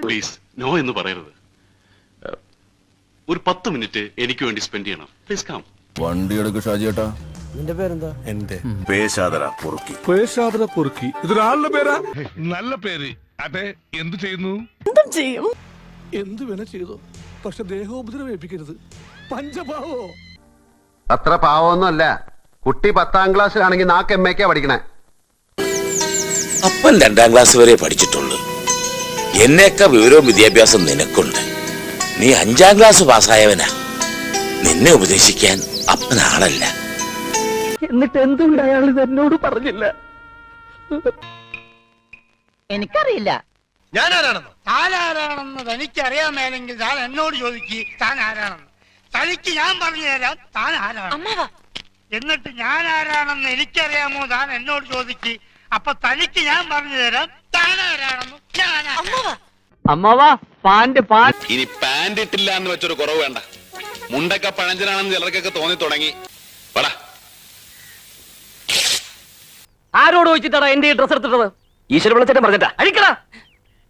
Please no എന്ന് പറയരുത്. ഒരു 10 മിനിറ്റ് എനിക്ക് വേണ്ടി സ്പെൻഡ് ചെയ്യണം. Please come. വണ്ടി എടുക്ക് ഷാജിയേട്ടാ. നിന്റെ പേരെന്താ? എന്റെ പേശാദര പൊറുക്കി. പേശാദര പൊറുക്കി. ഇതൊരാളുടെ പേരാ? നല്ല പേര്. അതെ, എന്ത് ചെയ്യുന്നു? എന്തും ചെയ്യും. എന്ത് വേണ ചെയ്തോ, പക്ഷെ ദേഹോപദ്രവേൽപ്പിക്കരുത്. പഞ്ചപാവോ? അത്ര പാവമൊന്നുമല്ല. കുട്ടി 10ാം ക്ലാസ്സിലാണെങ്കിൽ നാക്ക് എമ്മയ്ക്കാ പഠിക്കണേ. അപ്പൻ 2ാം ക്ലാസ് വരെ പഠിച്ചിട്ടുള്ളൂ. എന്നേക്കാ വിവരവും വിദ്യാഭ്യാസം നിനക്കുണ്ട്. നീ 5ാം ക്ലാസ് പാസ്സായവനാ. നിന്നെ ഉപദേശിക്കാൻ അപ്പൻ ആളല്ല. എന്നിട്ട് എന്തുകൊണ്ട് അയാൾ എന്നോട് പറഞ്ഞില്ല? എനിക്കറിയില്ല. ഞാൻ ആരാണെന്ന്? താൻ ആരാണെന്ന് തനിക്കറിയാമേലെങ്കിൽ താൻ എന്നോട് ചോദിക്ക് താൻ ആരാണെന്ന്. തനിക്ക് ഞാൻ പറഞ്ഞു തരാം താൻ ആരാണ്. എന്നിട്ട് ഞാൻ ആരാണെന്ന് എനിക്കറിയാമോ താൻ എന്നോട് ചോദിക്ക്. അപ്പൊ തനിക്ക് ഞാൻ പറഞ്ഞു തരാം താൻ ആരാണെന്ന്. അമ്മാവാ പാന്റ് ഇനി പാന്റ് ഇട്ടില്ല എന്ന് വെച്ചൊരു കുറവ് വേണ്ട. മുണ്ടൊക്കെ പഴഞ്ചനാണെന്ന് ചിലർക്കൊക്കെ തോന്നി തുടങ്ങി. പടാ. ആരോട് ചോദിച്ചിട്ടാ എന്റെ ഈ ഡ്രസ് എടുത്തിട്ടത്? ഈശ്വര വിളിച്ചിട്ട് പറഞ്ഞിട്ടാ അഴിക്കടാ.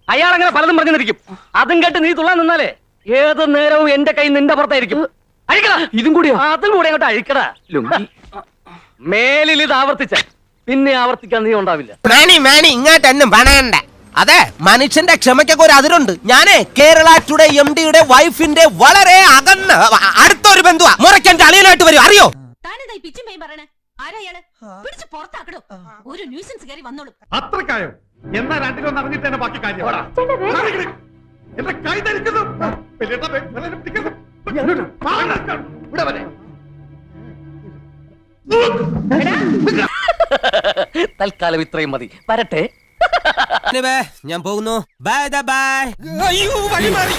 അയാൾ അങ്ങനെ പലതും പറഞ്ഞിരിക്കും. അതും കേട്ട് നീ തുള്ളാൻ നിന്നാലേ ഏത് നേരവും എന്റെ കൈ നിന്റെ പുറത്തായിരിക്കും. അഴിക്കടാ. ഇതും കൂടിയോ? അതും കൂടി അങ്ങോട്ട് അഴിക്കടാ. മേലിൽ ഇത് ആവർത്തിച്ച പിന്നെ ആവർത്തിക്കാൻ നീ ഉണ്ടാവില്ല. മാണി ഇങ്ങോട്ടെന്നും പണയണ്ട. അതെ, മനുഷ്യന്റെ ക്ഷമയ്ക്കൊക്കെ ഒരു അതിരുണ്ട്. ഞാനേ കേരള ടുഡേ MD-യുടെ വൈഫിന്റെ വളരെ അടുത്തൊരു ബന്ധുവാ. മുറയ്ക്കെന്റെ അളിയനായിട്ട് വരും, അറിയോ? അത്രക്കായോ? എന്നാ രണ്ടിലൊന്ന് അറിഞ്ഞിട്ട് തന്നെ ബാക്കി കാര്യം. എന്റെ കൈ ധരിക്കുന്നു. തൽക്കാലം ഇത്രയും മതി. വരട്ടെ. ഞാൻ പോകുന്നു. Bye bye. അയ്യോ, വഴി മാറി.